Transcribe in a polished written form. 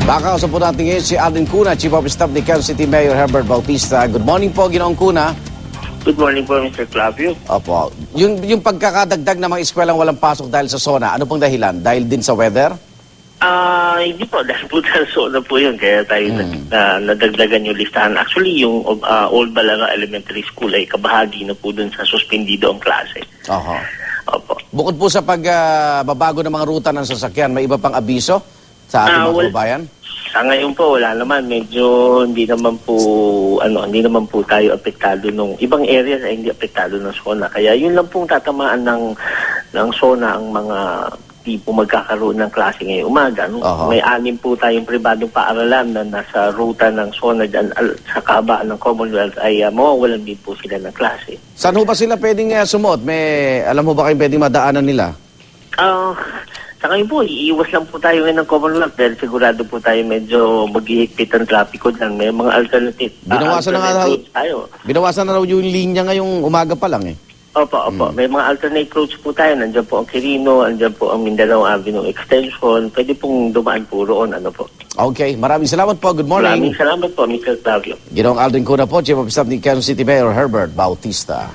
Makakausap po natin ngayon si Alden Cuna, Chief of Staff ni Quezon City Mayor Herbert Bautista. Good morning po, Ginoong Cuna. Good morning po, Mr. Clavio. Opo. Yung pagkakadagdag ng mga eskwelang walang pasok dahil sa SONA, ano pong dahilan? Dahil din sa weather? Hindi po, dahil po na po yun, kaya tayo nadagdagan yung listahan. Actually, yung Old Balaga Elementary School ay kabahagi na po dun sa suspendido ang klase. Oho. Opo. Bukod po sa pagbabago ng mga ruta ng sasakyan, may iba pang abiso sa ating mga kababayan? Sa ngayon po, wala naman. Medyo hindi naman po tayo apektado nung ibang areas ay hindi apektado ng SONA. Kaya yun lang pong tatamaan ng SONA ang mga tipo magkakaroon ng klase ngayong umaga. No? May 6 po tayong pribadong paaralan na nasa ruta ng SONA dyan, sa kabaan ng Commonwealth ay mawawalan din po sila ng klase. Saan ho ba sila pwedeng sumuot? Alam mo ba kayong pwedeng madaanan nila? Sa ngayon po, iiwas lang po tayo ngayon ng Commonwealth dahil sigurado po tayo medyo maghihigpit ang trapiko dyan. May mga alternative. Binawasan na raw yung linya ngayong umaga pa lang eh. Opo. May mga alternate routes po tayo. Nandiyan po ang Quirino, nandiyan po ang Mindanao Avenue Extension. Pwede pong dumaan po roon. Okay, maraming salamat po. Good morning. Maraming salamat po, Mr. Clavio. Ginoong Alden Cuna po, Chief of Staff ni Quezon City Mayor Herbert Bautista.